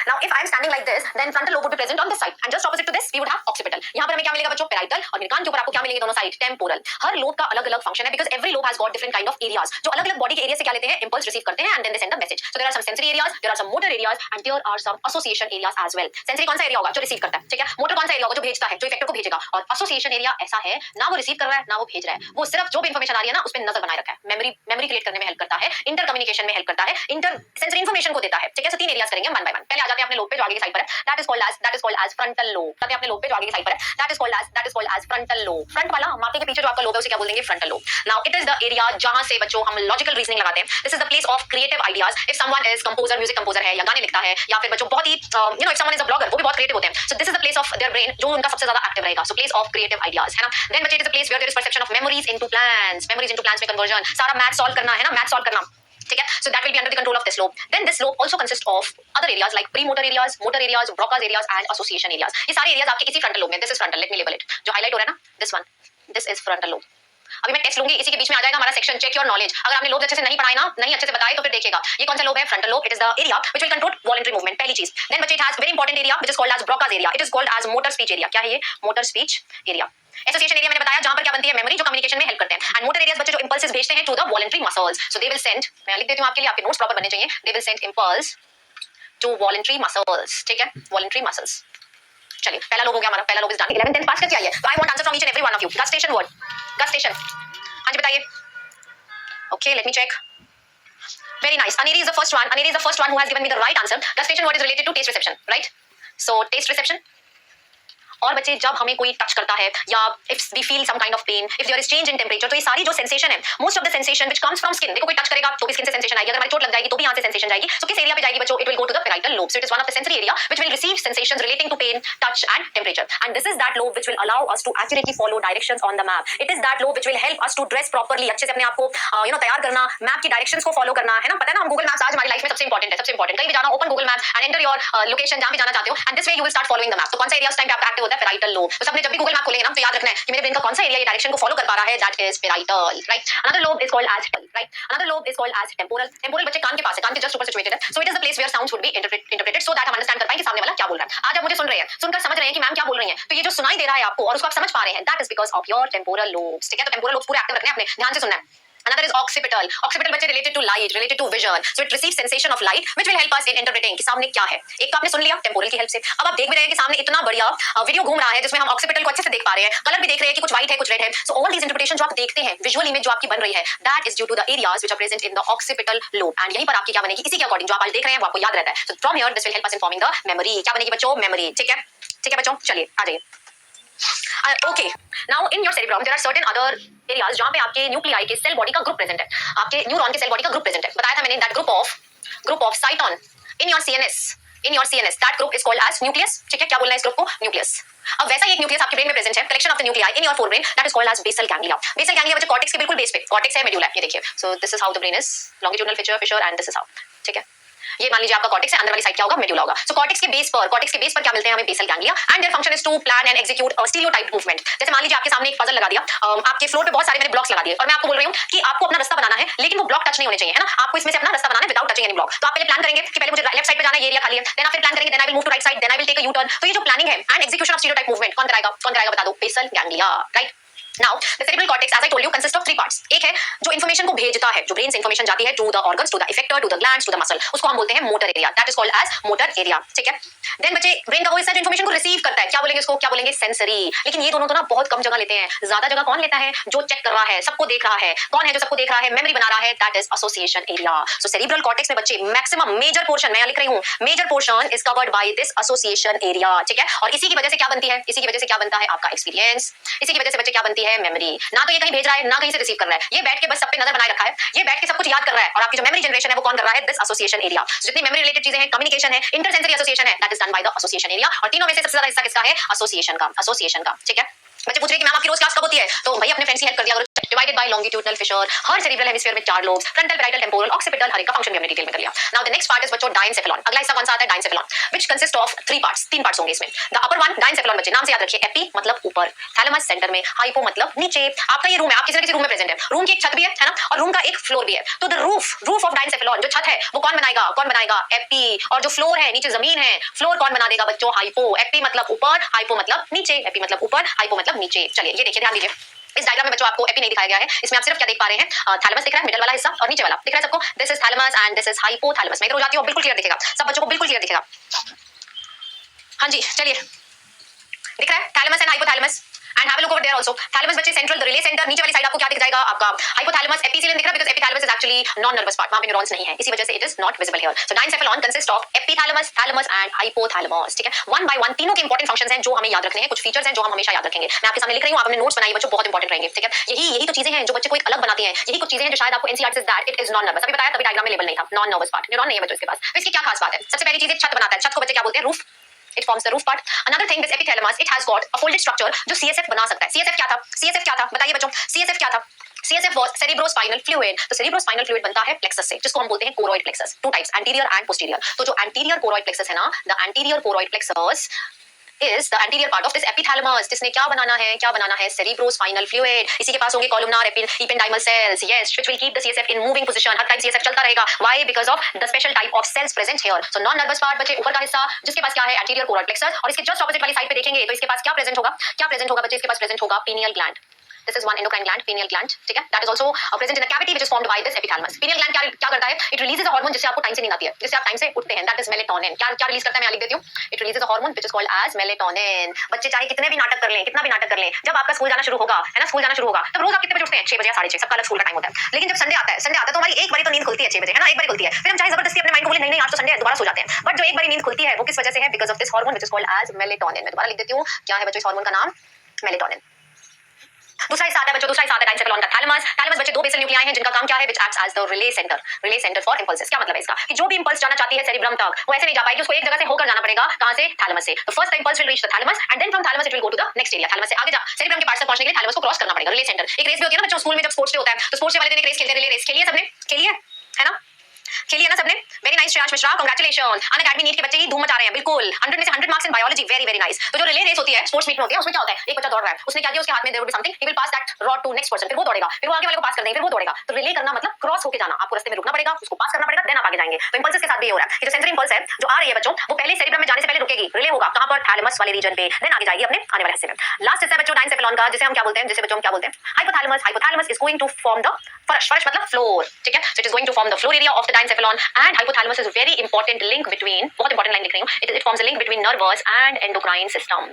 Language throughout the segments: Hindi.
Now if I am standing like this, then frontal lobe would be present on this side, and just opposite to this we would have occipital. यहाँ पर हमें क्या मिलेगा बच्चों? Parietal, और मेरे कान के ऊपर आपको क्या मिलेंगे दोनों साइड? Temporal. हर लोब का अलग-अलग फंक्शन है, because every lobe has got different kind of areas. जो अलग-अलग बॉडी के एरिया से क्या लेते हैं? Impulse receive करते हैं, and then they send a message. So there are some sensory areas, there are some motor areas, and there are some association areas as well. Sensory कौन सा एरिया होगा? जो रिसीव करता है, ठीक है? मोटर कौन सा एरिया होगा? जो भेजता है, जो इफेक्टर को भेजेगा. और association एरिया ऐसा है, ना वो रिसीव कर रहा है, ना वो भेज रहा है. वो सिर्फ जो भी इंफॉर्मेशन आ रही है ना, उस पे नजर बनाए रखा है. मेमोरी क्रिएट करने में हेल्प करता है, इंटर कम्युनिकेशन में हेल्प करता है, इंटर सेंसरी इंफॉर्मेशन को देता है. ठीक है? So तीन एरियाज करेंगे वन बाय वन. पहले आ जाते हैं अपने लोब पे जो आगे की साइड पर है. That is called as frontal lobe. आते हैं अपने लोब पे जो आगे की साइड पर है. That is called as frontal lobe. Front वाला माथे के पीछे जो आपका लोब है उसे क्या बोलेंगे? Frontal lobe. Now it is the area जहां से बच्चों हम लॉजिकल रीजनिंग लगाते हैं. This is the place of creative ideas. If someone is composer, music composer है या गाने लिखता है, या फिर बच्चों बहुत ही if someone is a blogger, वो भी बहुत क्रिएटिव होते हैं. So this is the place of their brain जो उनका सबसे ज्यादा एक्टिव रहेगा. So place of creative ideas है ना. Then बच्चे it is a place where there is perception of memories into plans में conversion. सारा मैथ सॉल्व करना है ना, मैथ सॉल्व करना. ठीक है? So that will be under the control of this lobe. Then this lobe also consists of other areas like premotor areas, motor areas, Broca's areas and association areas. ये सारे areas आपके इसी frontal lobe में. This is frontal. Let me label it. जो highlight हो रहा है ना, this one. This is frontal lobe. अभी मैं टेस्ट लूंगी, इसी के बीच में आ जाएगा हमारा सेक्शन चेक योर नॉलेज. अगर आपने लोब अच्छे से नहीं पढ़ाई ना, नहीं अच्छे से बताए तो फिर देखिएगा. ये कौन सा लोब है? Frontal lobe. It is the area which will control voluntary movement. पहली चीज. देन बच्चे it has very important area which is called as Broca's area. It is called as motor speech area. क्या है ये? Motor speech area. Association area मैंने बताया जहां पर क्या बनती है? मेमोरी, जो कम्युनिकेशन में हेल्प करते हैं. एंड मोटर एरियाज बच्चे जो इंपल्सेस भेजते हैं to the voluntary muscles. So they will send, मैं लिख देती हूं आपके लिए, आपके नोट्स प्रॉपर बनने चाहिए. They will send impulse to voluntary muscles. ठीक है? Voluntary muscles. चलिए पहला लोब हो गया हमारा. पहला lobe is done. 11th 10th पास करके आइए. तो I want answer from each and every one of you. Gustation word. Gustation. हां जी बताइए. Okay, let me check. Very nice. Aneri is the first one. Aneri is the first one who has given me the right answer. Gustation word is related to taste reception, right? So taste reception. और बच्चे जब हमें कोई टच करता है या if we feel some kind of pain, if there is change in temperature, तो ये सारी जो सेंसेशन है, most of the sensation which comes from skin. देखो कोई टच करेगा तो भी स्किन से सेंसेशन आएगी. अगर हमारी चोट लग जाएगी तो भी यहां से सेंसेशन जाएगी. सो किस एरिया पे जाएगी बच्चों? It will go to the parietal lobe. So it is one of the sensory area which will receive sensations relating to pain, touch and temperature. And this is that lobe which will allow us to accurately follow directions on the map. It is that lobe which will help us to dress properly, अच्छे से अपने आप को तैयार करना, मैप की डायरेक्शंस को फॉलो करना, है ना. पता है ना, हम गूगल मैप्स आज हमारी लाइफ में सबसे इंपॉर्टेंट है. सबसे इंपॉर्टेंट कहीं भी जाना, open Google maps and enter your location जहां भी जाना चाहते हो, and this way you will start following the map. तो कौन सा एरिया उस टाइम पे आपका एक्टिव होता है? Parietal lobe. तो सबने जब भी गूगल मैप खोलेंगे ना तो याद रखना है कि मेरे ब्रेन का कौन सा एरिया ये डायरेक्शन को फॉलो कर पा रहा है. That is parietal, right. Another lobe is called as right. Another lobe is called as temporal. Temporal बच्चे कान के पास है, कान के जस्ट ऊपर सिचुएटेड है. So it is the place where sounds would be interpreted so that हम अंडरस्टैंड कर पाएं कि सामने वाला क्या बोल रहा है. आज आप मुझे सुन रहे हैं, सुनकर समझ रहे हैं कि मैम क्या बोल रही हैं, तो ये जो सुनाई दे रहा है आपको और उसको आप समझ पा रहे हैं, that is because of your temporal lobes. ठीक है? तो टेंपोरल लोब्स पूरे एक्टिव रखने हैं अपने, ध्यान से सुनना है. Another is occipital. Occipital बच्चे related to light, related to vision. So it receives sensation of light, which will help us in interpreting कि सामने क्या है. एक तो आपने सुन लिया टेंपोरल की हेल्प से. अब आप देख भी रहे हैं कि सामने इतना बढ़िया वीडियो घूम रहा है जिसमें हम ऑक्सीपिटल को अच्छे से देख पा रहे हैं, कलर भी देख रहे हैं कि कुछ व्हाइट है कुछ रेड है. सो ऑल दीज इंटरप्रिटेशन जो आप देखते हैं, विजुअल इमेज जो आपकी बन रही है, that is due to the areas which are present in the occipital lobe. And यहीं पर आपकी क्या बनेगी? इसी के अकॉर्डिंग जो आप आज देख रहे हैं वो आपको याद रहता है. So from here this will help us in forming the memory. क्या बनेगी बच्चों? मेमोरी. ठीक है? ठीक है बच्चों, चलिए आ जाइए. Okay, now in your cerebrum there are certain other areas जहाँ पे आपके न्यूक्लियाई के सेल बॉडी का ग्रुप प्रेजेंट है, आपके न्यूरॉन के सेल बॉडी का ग्रुप प्रेजेंट है. बताया था मैंने that group of साइटोन in your CNS that group is called as nucleus. ठीक है? क्या बोलना है इस ग्रुप को? न्यूक्लियस. अब वैसा ही एक न्यूक्लियस आपके ब्रेन में प्रेजेंट है, collection of the nuclei in your forebrain, that is called as basal ganglia. Basal ganglia बच्चे कॉर्टेक्स के बिल्कुल बेस पे, कॉर्टेक्स है, मेडुला. ये देखिए. So this is how the brain is, longitudinal fissure and this is how. ठीक है? ये मान लीजिए आपका कॉर्टेक्स है, अंदर वाली साइड क्या होगा? मेडुला होगा. सो कॉर्टेक्स के बेस पर क्या मिलते हैं हमें? Basal ganglia. And their function is to plan and execute a stereotype movement. जैसे मान लीजिए आपके सामने एक पजल लगा दिया, आपके फ्लोर पे बहुत सारे मैंने ब्लॉक्स लगा दिए और मैं आपको बोल रही हूं कि आपको अपना रास्ता बनाना है, लेकिन वो ब्लॉक टच नहीं होने चाहिए, है ना. आपको इसमें से अपना रास्ता बनाना है विदाउट टचिंग एनी ब्लॉक. तो आप पहले प्लान करेंगे कि पहले मुझे लेफ्ट साइड पे जाना है, ये एरिया खाली है. देन आप फिर प्लान करेंगे, then I will move to right side, then I will take a U turn. तो ये जो प्लानिंग है and execution of stereotype movement कौन कराएगा बता दो? Basal ganglia, right. Now, the cerebral cortex, as I told you, consists of 3 parts. एक है जो इन्फॉर्मेशन को भेजता है, जो ब्रेन से इन्फॉर्मेशन जाती है to the organs, to the effector, to the glands, to the muscle, उसको हम बोलते हैं motor area. That is called as motor area. ठीक है? देन बच्चे ब्रेन का वो हिस्सा जो इन्फॉर्मेशन को रिसीव करता है, क्या बोलेंगे इसको? क्या बोलेंगे? सेंसरी. लेकिन ये दोनों तो ना बहुत कम जगह लेते हैं. ज्यादा जगह कौन लेता है? जो चेक कर रहा है, सबको देख रहा है. कौन है जो सबको देख रहा है? मेमोरी बना रहा है. That is association area. So cerebral cortex में बच्चे मैक्सिमम मेजर पोर्शन, मैं लिख रही हूं, major portion is covered by this association area. ठीक है? और इसी की वजह से क्या बनती है? इसी की वजह से क्या बनता है? आपका एक्सपीरियंस. इसी की वजह से बच्चे क्या बनती है? मेमोरी. ना तो ये कहीं भेज रहा है, ना कहीं से रिसीव कर रहा है, ये बैठ के बस सब पे नजर बनाए रखा है, ये बैठ के सब कुछ याद कर रहा है. और आपकी जो मेमोरी जनरेशन है वो कौन कर रहा है? This association area. जितनी मेमोरी रिलेटेड चीजें हैं, कम्युनिकेशन है, इंटरसेंसरी एसोसिएशन है, that is done by the association area. और तीनों में से सबसे ज्यादा हिस्सा किसका है? एसोसिएशन का. ठीक है? बच्चे पूछ रहे हैं कि मैम आपकी रोज क्लास कब होती है? तो भाई अपने फ्रेंड्स की हेल्प कर दिया करो. डिवाइडेड बाय लॉन्गिट्यूडनल फिशर, हर सेरिब्रल हेमिस्फीयर में 4 lobes, frontal, parietal, temporal, occipital, हर एक का फंक्शन भी हमने डिटेल में कर लिया. Now the next part is बच्चों डायनसेफेलॉन. अगला हिस्सा कौन सा आता है? Diencephalon, which consist of 3 parts. 3 parts होंगे इसमें. द अपर वन डायनसेफेलॉन बच्चे नाम से याद रखिए. एपी मतलब ऊपर, थैलेमस सेंटर में, हाइपो मतलब नीचे. आपका ये रूम है, आप किसी न किसी रूम में प्रेजेंट है. रूम की एक छत भी है ना, और रूम का एक फ्लोर भी है. तो द रूफ ऑफ डायनसेफेलॉन, जो छत है वो कौन बनाएगा? कौन बनाएगा? एपी. और जो फ्लोर है, नीचे जमीन है, फ्लोर कौन बना देगा बच्चों? हाइपो. एपी मतलब ऊपर, हाइपो मतलब नीचे. एपी मतलब ऊपर, हाइपो मतलब नीचे. चलिए ये देखिए, ध्यान दीजिए. इस डायग्राम में बच्चों आपको एपी नहीं दिखाया गया है. इसमें आप सिर्फ क्या देख पा रहे हैं? थैलेमस दिख रहा है, मिडल वाला हिस्सा, और नीचे वाला दिख रहा है सबको. This is thalamus and this is hypothalamus. मैं इधर हो जाती हूं, बिल्कुल क्लियर दिखेगा सब बच्चों को, बिल्कुल क्लियर दिखेगा. हाँ जी, चलिए दिख रहा है thalamus and hypothalamus. And have a look over there also. Thalamus बच्चे सेंट्रल, द रिले सेंटर. नीचे वाली साइड आपको क्या दिख जाएगा? आपका हाइपोथैलेमस. एपिथेलियम दिख रहा है because epithalamus is actually non nervous part, वहां पे न्यूरॉन्स नहीं है, इसी वजह से it is not visible here. So diencephalon consist of epithalamus, thalamus and hypothalamus. ठीक है, वन बाय वन तीनों के इंपॉर्टेंट फंक्शंस हैं जो हमें याद रखने हैं. कुछ फीचर्स हैं जो हम हमेशा याद रखेंगे. मैं आपके सामने लिख रही हूं, आप अपने नोट्स बनाइए बच्चों, बहुत इंपॉर्टेंट रहेंगे. ठीक है, यही तो चीजें हैं जो बच्चे को एक अलग बनाती हैं. यही कुछ चीजें हैं जो शायद आपको NCERT say that it is non nervous. अभी बताया, तभी डायग्राम में लेबल नहीं था. नॉन नर्वस पार्ट, न्यूरॉन नहीं है बच्चों इसके पास. तो इसकी क्या खास बात है? सबसे पहली चीज छत बनाता है. छत को बच्चे क्या बोलते हैं? Roof. It forms the roof part. Another thing, this epithalamus, it has got a folded structure जो CSF बना सकता है. CSF क्या था? CSF क्या था? बताइए बच्चों, CSF क्या था? CSF was cerebrospinal fluid. तो cerebrospinal fluid बनता है plexus से, जिसको हम बोलते हैं choroid plexus. 2 types, anterior and posterior. तो जो anterior choroid plexus है ना, the anterior choroid plexus is the anterior part of this epithalamus. जिसने क्या बनाना है? क्या बनाना है? cerebrospinal fluid. इसी के पास होंगे columnar ependymal cells, yes, which will keep the CSF in moving position. Her time CSF चलता रहेगा. Why? Because of the special type of cells present here. So non nervous part बच्चे, ऊपर का हिस्सा जिसके पास क्या है? anterior choroid plexus. और इसके just opposite वाली साइड पे देखेंगे तो इसके पास क्या प्रेजेंट होगा? क्या प्रेजेंट होगा बच्चे? इसके पास प्रेजेंट होगा pineal gland. This is one endocrine gland, pineal gland. ठीक है, that is also present in the cavity which is formed by this epithalamus. Pineal gland क्या करता है? It releases a hormone जिससे आपको टाइम से नींद आती है, जिससे आप टाइम से उठते हैं. That is melatonin. क्या रिलीज करता है? मैं लिख देती हूँ. It releases a hormone which is called as melatonin. बच्चे चाहे कितने भी नाटक कर लें, कितना भी नाटक कर लें, जब आपका स्कूल जाना शुरू होगा, है ना, स्कूल जाना शुरू होगा, तब रोज आप कितने बजे उठते हैं? 6 बजे या 6:30. सबका अलग स्कूल का टाइम होता है. लेकिन जब संडे आता है तो हमारी एक बारी तो नींद खुलती है 6 बजे, है ना, एक बारी खुलती है. फिर हम चाहे जबरदस्ती अपने माइंड को बोले नहीं आज तो संडे है, दोबारा सो जाते हैं. बट जो एक बारी नींद खुलती है वो किस वजह से है? Because of this hormone which is called as melatonin. मैं दोबारा लिख देती हूँ, क्या है बच्चों इस हार्मोन का नाम? मेलेटोनिन. दूसरा हिस्सा आता है बच्चों, दूसरा हिस्सा आता है डायनसेफेलॉन का थैलेमस. थैलेमस बच्चे 2 बेसल न्यूक्लियाई हैं जिनका काम क्या है? Which acts as the relay centre for impulses. क्या मतलब है इसका? कि जो भी इंपल्स जाना चाहती है सेरिब्रम तक, वो ऐसे नहीं जा पाएगी, उसको एक जगह से होकर जाना पड़ेगा. कहां से? थैलेमस से. तो first the impulse will reach the thalamus and then from thalamus it will go to the next area. Thalamus से आगे जा सेरिब्रम के पार्ट्स तक पहुंचने के लिए थैलेमस को क्रॉस करना पड़ेगा. Relay centre. एक रेस भी होती है ना बच्चों, स्कूल में जब स्पोर्ट्स डे होता है तो स्पोर्ट्स डे वाले दिन एक रेस खेलते हैं, रिले रेस. खेलिए सबने? खेलिए, है ना, खेलिए ना सबने. Very nice Shreyansh Mishra, congratulation. Unacademy NEET के बच्चे ही धूम मचा रहे हैं, बिल्कुल 100 में से 100 marks in biology. Very very nice. तो जो रिले रेस होती है स्पोर्ट्स मीट में होती है, उसमें क्या होता है? एक बच्चा दौड़ रहा है, उसने क्या किया? उसके हाथ में there will be something, he will pass that rod to next person. फिर वो दौड़ेगा, फिर वो आगे वाले को पास कर देंगे, फिर वो दौड़ेगा. तो रिले करना मतलब क्रॉस होकर जाना. आपको रास्ते में रुकना पड़ेगा, उसको पास करना पड़ेगा, देन आप आगे जाएंगे. तो इंपल्सेस के साथ भी ये हो रहा है. ये जो सेंसरी इंपल्स है जो आ रही है बच्चों, वो पहले सेरिब्रम में जाने से पहले रुकेगी. रिले होगा कहां पर? थैलेमस वाले रीजन पे, देन आगे जाएगी अपने आने वाले हिस्से में. लास्ट हिस्सा बच्चों डायनसेफेलॉन का, जिसे हम क्या बोलते हैं? जिसे बच्चों हम क्या बोलते हैं? Hypothalamus. Hypothalamus is going to form the फर्श मतलब फ्लोर. ठीक है, so it is going to form the floor area of the diencephalon. And hypothalamus is a very important link between, बहुत इंपॉर्टेंट लाइन लिख रही हूं, it forms a link between nervous and endocrine system.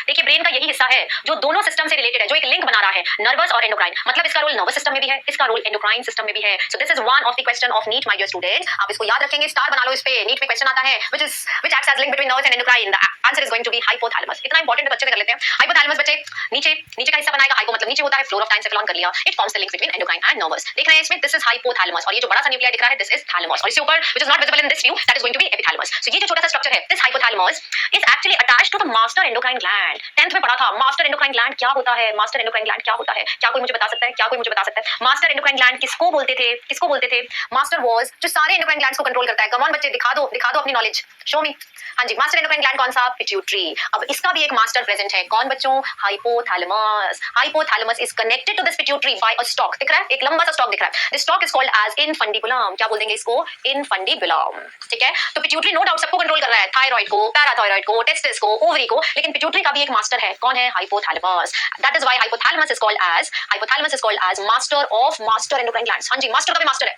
देखिए ब्रेन का यही हिस्सा है जो दोनों सिस्टम से रिलेटेड है, जो एक लिंक बना रहा है नर्वस और एंडोक्राइन. मतलब इसका रोल नर्वस सिस्टम में भी है, इसका रोल एंडोक्राइन सिस्टम में भी है. So this is one of the question of NEET my dear students. आप इसको याद रखेंगे, स्टार बना लो इस पे. नीट में क्वेश्चन आता है which acts as link between nerves and endocrine. The answer is going to be hypothalamus. इतना इंपॉर्टेंट बच्चे कर लेते हैं. हाइपोथैलेमस बच्चे नीचे का हिस्सा बनाएगा. हाइपो मतलब नीचे होता है, फ्लोर ऑफ डायनसेफेलॉन कर लिया. It forms the link between endocrine and nervous. देख रहे हैं इसमें, दिस इज हाइपोथैलेमस. और ये जो बड़ा सा न्यूक्लियस दिख रहा है, दिस इज थैलेमस. और इसके ऊपर which is not visible in this view, that is going to be epithalamus. So ये जो छोटा सा स्ट्रक्चर है, this hypothalamus is actually attached to the master endocrine gland. 10th में पढ़ा था मास्टर एंडोक्राइन ग्लैंड क्या होता है. मास्टर एंडोक्राइन ग्लैंड क्या होता है? क्या कोई मुझे बता सकता है? क्या कोई मुझे बता सकता है? मास्टर एंडोक्राइन ग्लैंड किसको बोलते थे? किसको बोलते थे? मास्टर वाज जो सारे एंडोक्राइन ग्लैंड्स को कंट्रोल करता है. कम ऑन बच्चे, दिखा दो अपनी नॉलेज. शो मी. हाँ जी, मास्टर एंडोक्राइन ग्लैंड कौन सा? पिट्यूटरी. अब इसका भी एक मास्टर प्रेजेंट है. कौन बच्चों? Hypothalamus. Hypothalamus is connected to this pituitary by a stalk. दिख रहा है, एक लंबा सा स्टॉक दिख रहा है. This stalk is called as infundibulum. क्या बोल देंगे इसको? इनफंडिबुलम. ठीक है, तो पिट्यूटरी नो डाउट सबको कंट्रोल कर रहा है, थायराइड को, पैराथायराइड को, टेस्टिस को, ओवरी को. लेकिन पिट्यूटरी का भी एक मास्टर है. कौन है? Hypothalamus. That is why hypothalamus is called as master of master endocrine glands. हाँ जी, मास्टर का भी मास्टर है.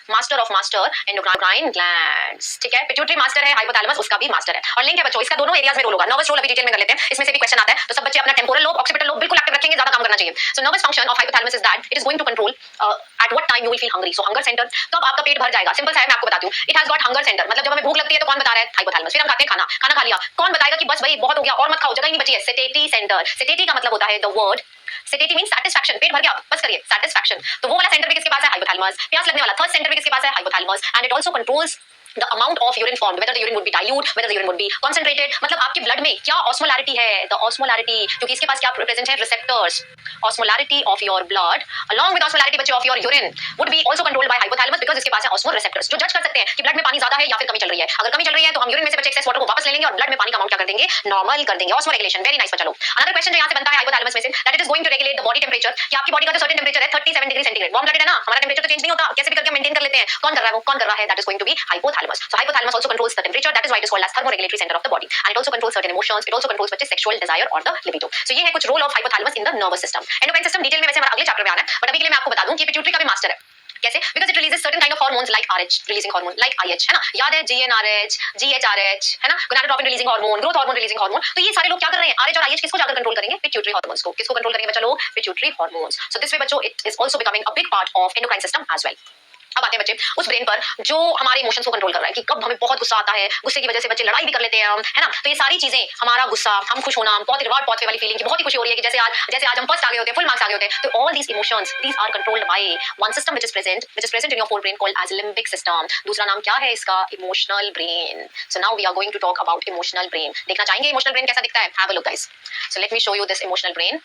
Master of master endocrine glands. ठीक है, पिट्यूटरी मास्टर है, हाइपोथैलेमस उसका भी मास्टर है. और लिंक है बच्चों, इसका दोनों एरियाज में रोल होगा. नर्वस रोल अभी डिटेल में कर लेते हैं, इसमें से भी क्वेश्चन आता है. तो सब बच्चे अपना टेम्पोरल लोब, ऑक्सीपिटल लोब बिल्कुल एक्टिव रखेंगे, ज्यादा काम करना चाहिए. So nervous function of hypothalamus is that it is going to control at what time you will feel hungry. So hunger centre, कब आपका पेट भर जाएगा. सिंपल सा है, मैं आपको बताती हूँ. It has got hunger centre, मतलब जब हमें भूख लगती है तो कौन बता रहा है? हाइपोथैलेमस. फिर हम खाते हैं खाना खा लिया, कौन बताएगा कि बस भाई बहुत हो गया और मत खाओ, जगह ही नहीं बची है? सेटेटी सेंटर. सेटेटी का मतलब होता है the word satiety means satisfaction. पेट भर गया, बस करिए, satisfaction. तो वो वाला सेंटर भी किसके पास है? हाइपोथैलेमस. प्यास लगने वाला थर्स्ट सेंटर भी किसके पास है? Hypothalamus. And it also controls the amount of urine formed, whether the urine would be dilute, whether the urine would be concentrated, मतलब आपके blood में क्या osmolarity है, the osmolarity, क्योंकि इसके पास क्या present है, receptors, osmolarity of your blood along with osmolarity बच्चे of your urine would be also controlled by hypothalamus because इसके पास है osmoreceptors जो जज कर सकते हैं कि blood में पानी ज्यादा है या फिर कमी चल रही है। अगर कमी चल रही है तो हम urine में से बचे excess water को वापस ले लेंगे और blood में पानी का amount क्या कर देंगे, normal कर देंगे। osmoregulation, very nice बच्चा लोग। Another question जो यहाँ से बनता है hypothalamus में से that it is going to regulate the body temperature, कि आपकी बॉडी का जो certain temperature है 37 डिग्री सेंटीग्रेड, वार्म ब्लडेड है ना, हमारा टेम्परेचर तो चेंज नहीं होता, कैसे भी करके मेंटेन कर लेते हैं। कौन कर रहा है वो, कौन कर रहा है, that is going to be hypothalamus. So hypothalamus also controls the temperature, that is why it is called as thermoregulatory center of the body, and it also controls certain emotions, it also controls बच्चे sexual desire or the libido. So ये है कुछ role of hypothalamus in the nervous system. Endocrine system detail में वैसे हमारा अगले चैप्टर में आना है, बट अभी के लिए मैं आपको बता दूं कि पिट्यूटरी का भी मास्टर है। कैसे? Because it releases certain kind of hormones like RH releasing hormone, like IH, है ना, याद है GnRH, GHRH, है ना, gonadotropin releasing hormone, growth hormone releasing hormone। तो ये सारे लोग क्या कर रहे हैं, RH और IH किसको जाकर कंट्रोल करेंगे, पिट्यूटरी हार्मोन्स को। किसको कंट्रोल करेंगे बच्चा लोग, pituitary hormones. So this way बच्चों it is also becoming a big part of endocrine system as well। अब आते हैं बच्चे उस ब्रेन पर जो हमारे इमोशंस को कंट्रोल कर रहा है कि कब हमें बहुत गुस्सा आता है, गुस्से की वजह से बच्चे लड़ाई भी कर लेते हैं हम, है ना। तो ये सारी चीजें, हमारा गुस्सा, हम खुश होना, बहुत रिवार्ड पाथवे वाली फीलिंग की बहुत ही खुशी हो रही है कि जैसे आज हम फर्स्ट आ गए होते हैं, फुल मार्क्स आ गए होते हैं। तो all these emotions these are controlled by one system which is present in your fore brain called as limbic system. दूसरा नाम क्या है इसका, emotional brain. So now we are going to talk about emotional brain. देखना चाहेंगे इमोशनल ब्रेन कैसा दिखता है, have a look guys. So let me show you this emotional brain.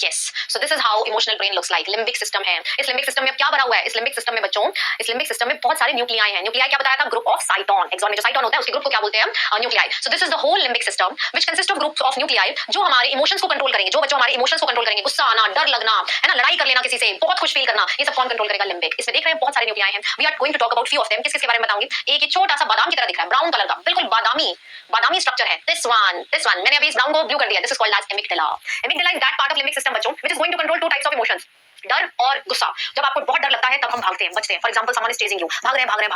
Yes, so this is how emotional brain looks like. Limbic system है। इस लिम्बिक सिस्टम में अब क्या भरा हुआ है, इस लिम्बिक सिस्टम में बच्चों, इस लिम्बिक सिस्टम में बहुत सारे न्यूक्लियाई हैं। न्यूक्लियाई क्या बताया था, ग्रुप ऑफ साइटोन। एक्सॉन में जो साइटोन होता है उसके ग्रुप को क्या बोलते हैं हम, nuclei. So this is the whole limbic system which consist of groups of nuclei जो हमारे इमोशंस को कंट्रोल करेंगे, जो बच्चों हमारे इमोशंस को कंट्रोल करेंगे, गुस्सा आना, डर लगना, है ना, लड़ाई कर लेना किसी से, बहुत खुश फील करना, ये सब कौन कंट्रोल करेगा, लिम्बिक। इसमें देख रहे हैं बहुत सारे न्यूक्लियाई हैं। We are going to talk about few of them. किस-किस के बारे में बताऊंगी। एक ये छोटा सा बादाम की तरह दिख रहा है, ब्राउन कलर का, बिल्कुल बादामी स्ट्रक्चर है। दिस वन मैंने अभी इस ब्राउन को ब्लू कर दिया। This is called as amygdala. Amygdala is that part of limbic system बच्चों which is going to control two types of emotions, डर और गुस्सा। जब आपको बहुत डर लगता है तब हम भागते हैं, बचते हैं। For example someone is chasing you, भाग रहे हैं,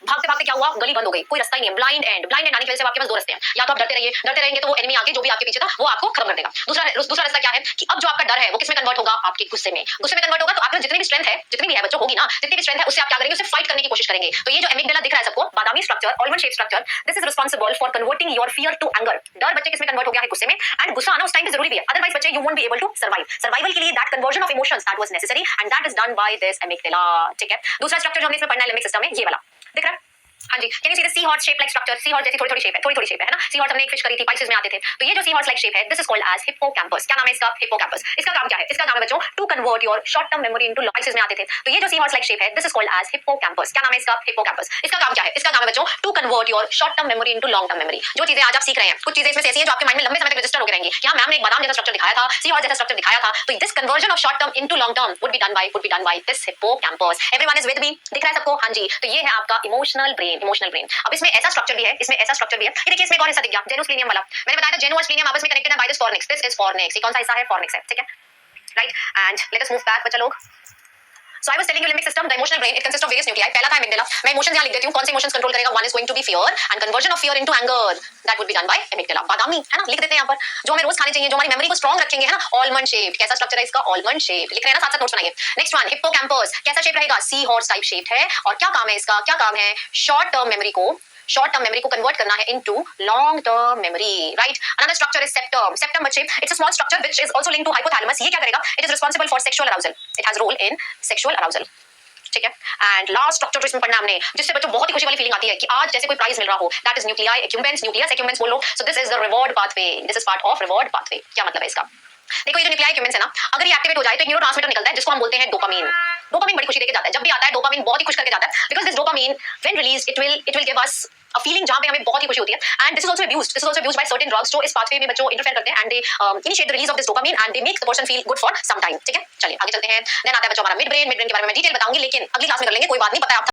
भागते भागते क्या हुआ, गली बंद हो गई, कोई रास्ता ही नहीं है, ब्लाइंड एंड आने की वजह से आपके पास दो रास्ते हैं। या तो आप डरते रहेंगे तो वो एनिमी आके जो भी आपके पीछे था वो आपको खत्म कर देगा। दूसरा रास्ता क्या है कि अब जो आपका डर है वो किसमें कन्वर्ट होगा, आपके गुस्से में कन्वर्ट होगा। तो आपके जितनी भी स्ट्रेंथ है, जितनी भी है बच्चों होगी ना, जितनी भी स्ट्रेंथ है उससे आप क्या करेंगे, उससे फाइट करने की कोशिश करेंगे। तो ये जो एमिग्डाला दिख रहा है सबको, बादामी structure, almond shape structure, this is responsible for converting your fear to anger. डर बच्चे किसमें कन्वर्ट हो गया है, गुस्से में। एंड गुस्सा आना उस टाइम पे जरूरी भी है, अदरवाइज बच्चे you won't be able to survive. Survival के लिए that conversion of emotions that was necessary and that is done by this amygdala. ठीक है, दूसरा स्ट्रक्चर जो हमने इसमें पढ़ना है लिम्बिक सिस्टम में, ये वाला दिख रहा है। हाँ जी, can you see the sea horse shape like structure. Sea horse जैसी थोड़ी शेप है, ना। सी हॉर्स हमने एक फिश करी थी, पाइसेस में आते थे। तो ये जो सी हॉर्स लाइक शेप है, this is called as hippocampus. क्या नाम है इसका, हिप्पोकैम्पस। इसका काम क्या है, इसका काम है बच्चों to convert your short term memory into long. Pieces में आते थे। तो ये जो सी हॉर्स लाइक शेप है, this is called as hippocampus. क्या नाम है इसका, हिप्पोकैम्पस। इसका काम क्या है, इसका काम है बच्चों to convert your short term memory into long term memory. जो चीजें आज आप सीख रहे हैं, कुछ चीजें इसमें ऐसी हैं जो आपके माइंड में लंबे समय तक रजिस्टर होकर रहेंगी। यहाँ मैम ने एक बादाम जैसा स्ट्रक्चर दिखाया था, सी हॉर्स जैसा स्ट्रक्चर दिखाया था। तो this conversion of short term into long term would be done by this hippocampus. Everyone is with me, दिख रहा है सबको। हाँ जी, तो ये है आपका इमोशनल ब्रेन। अब इसमें ऐसा स्ट्रक्चर भी है, ये देखिए इसमें एक और हिस्सा दिख गया, जेनोस्प्लिनियम वाला। मैंने बताया था जेनो और स्प्लिनियम आपस में कनेक्टेड है by this fornix. This is fornix. ये कौन सा हिस्सा है, फॉर्निक्स है। ठीक है, right. And let us move back बच्चा लोग। So I was telling you limbic system, the emotional brain, it consists of various nuclei. पहला था amygdala। मैं इमोशंस यहाँ लिख देती हूँ, कौन से इमोशंस कंट्रोल करेगा। One is going to be fear and conversion of fear into anger. That would be done by amygdala. बादामी, है ना, लिख देते हैं यहाँ पर। जो हमें रोज खाने चाहिए, जो हमारी मेमोरी को स्ट्रॉन्ग रखेंगे, है ना, almond shaped। कैसा स्ट्रक्चर है इसका, almond shaped। लिख रहे हैं ना, साथ साथ नोट्स बनाइए। Next one, hippocampus. कैसा शेप रहेगा, सी हॉर्स टाइप शेप है। और क्या काम है इसका, क्या काम है, शॉर्ट टर्म मेमोरी को कन्वर्ट करना है into long term memory, right. Another structure is septum. Septum बच्चे it's a small structure which is also linked to hypothalamus. ये क्या करेगा, it is responsible for sexual arousal. It has role in sexual arousal. ठीक है, एंड लास्ट स्ट्रक्चर जो इसमें पढ़ना हमने, जिससे बच्चों बहुत ही खुशी वाली फीलिंग आती है कि आज जैसे कोई प्राइज मिल रहा हो, that is nuclei accumbens, nucleus accumbens बोल लो। So this is the reward pathway, this is part of reward pathway. क्या मतलब है इसका, देखो ये जो न्यूक्लियाई एक्यूम्बेंस है ना, अगर ये एक्टिवेट हो जाए तो न्यूरोट्रांसमीटर निकलता है जिसको हम बोलते हैं डोपामिन। डोपामिन बड़ी खुशी देके जाता है, जब भी आता है डोपामिन बहुत ही खुश करके जाता है। Because this dopamine when released it will give us a feeling जहां पे हमें बहुत ही खुशी होती है। And this is also abused by certain drugs जो इस पाथवे में बच्चों इंटरफेयर करते हैं and they initiate the release of this dopamine and they make the person feel good for some time. ठीक है, चलिए आगे चलते हैं। देन आता है बच्चों हमारा मिड ब्रेन के बारे में मैं डिटेल बताऊंगी, लेकिन अगली क्लास में कर लेंगे, कोई बात नहीं, पता है आप